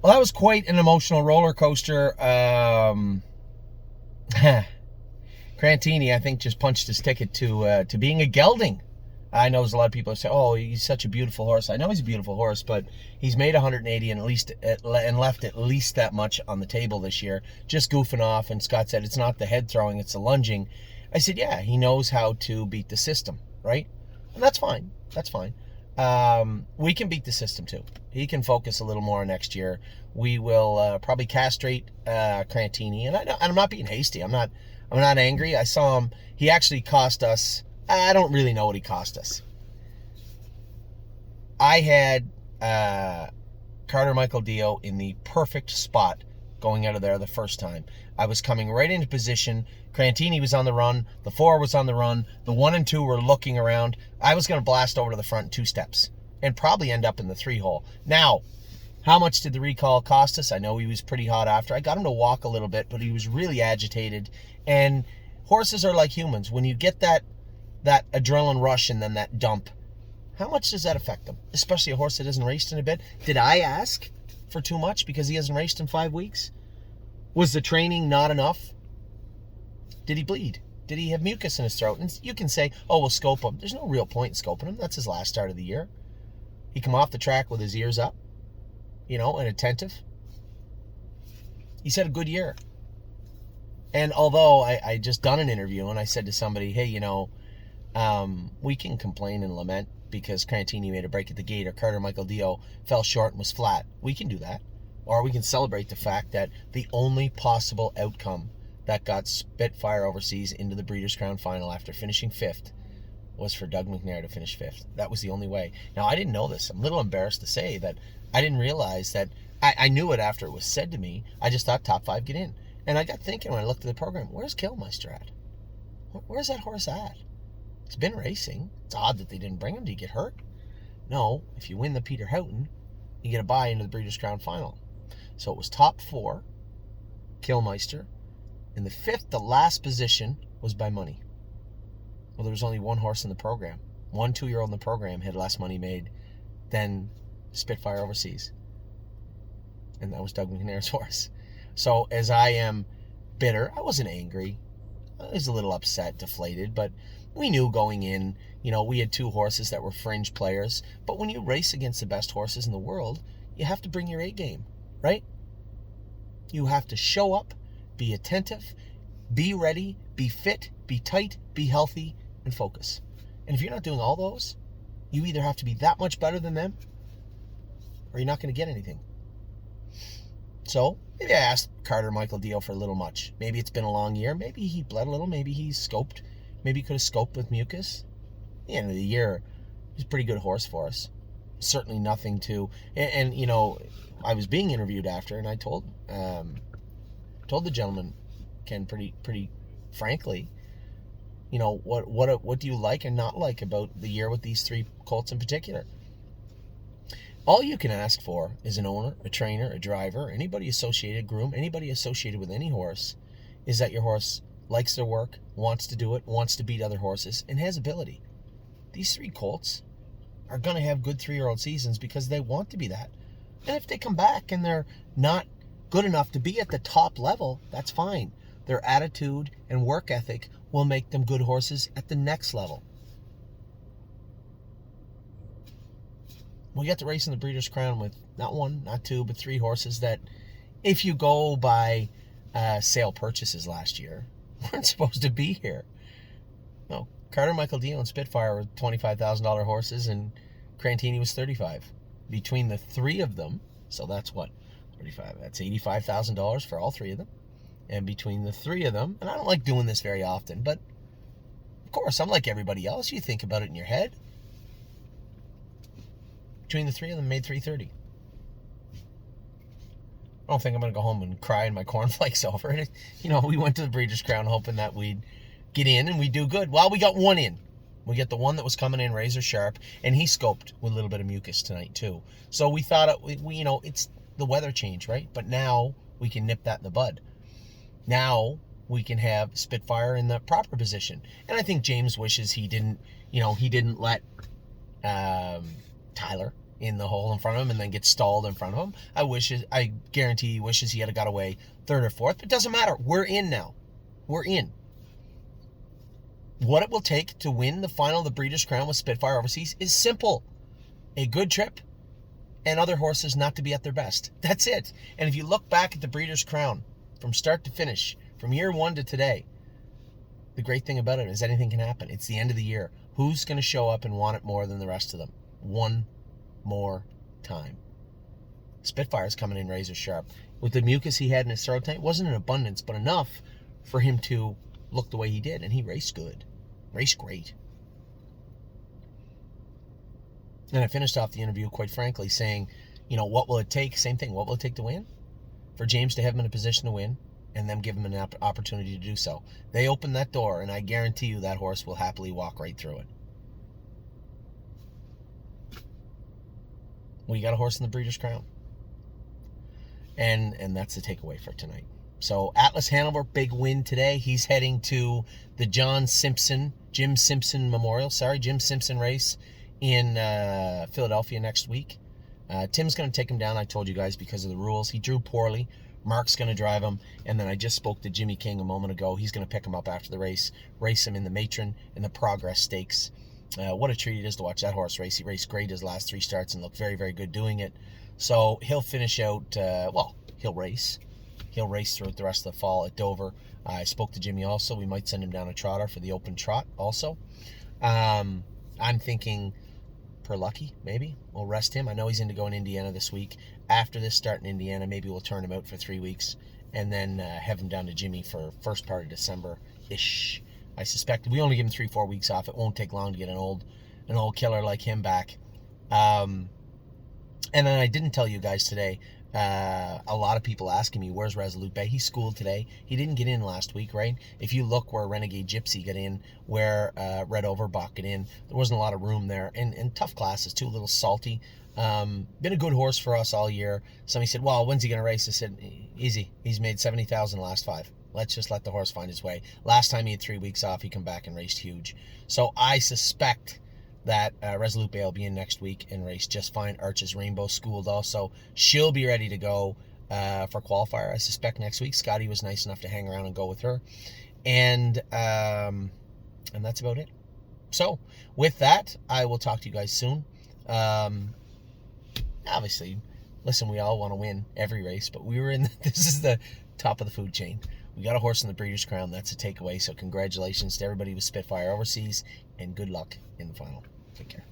Well, that was quite an emotional roller coaster. Crantini, I think, just punched his ticket to being a gelding. I know there's a lot of people who say, "Oh, he's such a beautiful horse." I know he's a beautiful horse, but he's made 180 and left at least that much on the table this year, just goofing off. And Scott said it's not the head throwing, it's the lunging. I said, yeah, he knows how to beat the system, right? And that's fine. That's fine. We can beat the system too. He can focus a little more next year. We will probably castrate Crantini, and I'm not being hasty. I'm not angry. I saw him. He actually cost us. I don't really know what he cost us. I had Carter Michael Dio in the perfect spot going out of there the first time. I was coming right into position. Crantini was on the run. The 4 was on the run. The 1 and 2 were looking around. I was going to blast over to the front 2 steps and probably end up in the 3 hole. Now, how much did the recall cost us? I know he was pretty hot after. I got him to walk a little bit, but he was really agitated. And horses are like humans. When you get that adrenaline rush and then that dump, how much does that affect them? Especially a horse that hasn't raced in a bit. Did I ask for too much because he hasn't raced in 5 weeks? Was the training not enough? Did he bleed? Did he have mucus in his throat? And you can say, oh, we'll scope him. There's no real point in scoping him. That's his last start of the year. He come off the track with his ears up, and attentive. He's had a good year. And although I just done an interview and I said to somebody, hey, we can complain and lament because Crantini made a break at the gate or Carter Michael Dio fell short and was flat. We can do that. Or we can celebrate the fact that the only possible outcome that got Spitfire Overseas into the Breeders' Crown Final after finishing 5th was for Doug McNair to finish 5th. That was the only way. Now, I didn't know this. I'm a little embarrassed to say that I didn't realize that. I knew it after it was said to me. I just thought top 5 get in. And I got thinking when I looked at the program, where's Killmeister at? Where's that horse at? It's been racing. It's odd that they didn't bring him. Did he get hurt? No. If you win the Peter Houghton, you get a bye into the Breeders' Crown Final. So it was top 4, Killmeister, and the 5th, the last position, was by money. Well, there was only one horse in the program. 1 2-year-old in the program had less money made than Spitfire Overseas. And that was Doug McNair's horse. So as I am bitter, I wasn't angry. I was a little upset, deflated, but we knew going in, we had 2 horses that were fringe players. But when you race against the best horses in the world, you have to bring your A game, right? You have to show up, be attentive, be ready, be fit, be tight, be healthy, and focus. And if you're not doing all those, you either have to be that much better than them, or you're not going to get anything. So maybe I asked Carter Michael Dio for a little much. Maybe it's been a long year. Maybe he bled a little. Maybe he scoped. Maybe he could have scoped with mucus. At the end of the year, he's a pretty good horse for us. Certainly nothing to... And I was being interviewed after, and I told the gentleman, Ken, pretty frankly, what do you like and not like about the year with these 3 colts in particular? All you can ask for is an owner, a trainer, a driver, anybody associated, groom, anybody associated with any horse, is that your horse likes their work, wants to do it, wants to beat other horses, and has ability. These 3 colts are going to have good 3-year-old seasons because they want to be that. And if they come back and they're not good enough to be at the top level, that's fine. Their attitude and work ethic will make them good horses at the next level. We got to race in the Breeders' Crown with not 1, not 2, but 3 horses that, if you go by sale purchases last year, weren't supposed to be here. No, Carter Michael Dio and Spitfire were $25,000 horses, and Crantini was $35,000. Between the 3 of them, so that's what, 35. That's $85,000 for all 3 of them. And between the 3 of them, and I don't like doing this very often, but of course, I'm like everybody else. You think about it in your head. Between the 3 of them, made $330,000. I don't think I'm going to go home and cry in my cornflakes over it. We went to the Breeders' Crown hoping that we'd get in and we'd do good. Well, we got 1 in. We get the one that was coming in razor sharp, and he scoped with a little bit of mucus tonight too. So we thought, it's the weather change, right? But now we can nip that in the bud. Now we can have Spitfire in the proper position. And I think James wishes he didn't let Tyler in the hole in front of him and then gets stalled in front of him. I guarantee he wishes he had got away third or fourth, but it doesn't matter. We're in now. We're in. What it will take to win the final of the Breeders' Crown with Spitfire Overseas is simple. A good trip and other horses not to be at their best. That's it. And if you look back at the Breeders' Crown from start to finish, from year one to today, the great thing about it is anything can happen. It's the end of the year. Who's going to show up and want it more than the rest of them? One more time. Spitfire's coming in razor sharp. With the mucus he had in his throat tank, it wasn't in abundance, but enough for him to look the way he did. And he raced good. Raced great. And I finished off the interview, quite frankly, saying, what will it take? Same thing. What will it take to win? For James to have him in a position to win and them give him an opportunity to do so. They open that door, and I guarantee you that horse will happily walk right through it. Well, you got a horse in the Breeders' Crown. And that's the takeaway for tonight. So Atlas Hanover, big win today. He's heading to the Jim Simpson race in Philadelphia next week. Tim's going to take him down, I told you guys, because of the rules. He drew poorly. Mark's going to drive him. And then I just spoke to Jimmy King a moment ago. He's going to pick him up after the race him in the Matron in the Progress Stakes. What a treat it is to watch that horse race. He raced great his last 3 starts and looked very, very good doing it. So he'll finish out, he'll race. He'll race throughout the rest of the fall at Dover. I spoke to Jimmy also. We might send him down a trotter for the open trot also. I'm thinking per Lucky, maybe. We'll rest him. I know he's into going to Indiana this week. After this start in Indiana, maybe we'll turn him out for 3 weeks and then have him down to Jimmy for first part of December-ish. I suspect we only give him 3-4 weeks off. It won't take long to get an old killer like him back. And then I didn't tell you guys today, a lot of people asking me, where's Resolute Bay? He's schooled today. He didn't get in last week, right? If you look where Renegade Gypsy got in, where Red Overbach got in, there wasn't a lot of room there. And tough classes, too, a little salty. Been a good horse for us all year. Somebody said, well, when's he going to race? I said, easy. He's made $70,000 the last 5. Let's just let the horse find his way. Last time he had 3 weeks off, he come back and raced huge. So I suspect that Resolute Bay will be in next week and race just fine. Arches Rainbow schooled also. She'll be ready to go for qualifier, I suspect, next week. Scotty was nice enough to hang around and go with her. And that's about it. So with that, I will talk to you guys soon. Obviously, listen, we all want to win every race, but this is the top of the food chain. We got a horse in the Breeders' Crown. That's a takeaway. So congratulations to everybody with Spitfire Overseas, and good luck in the final. Take care.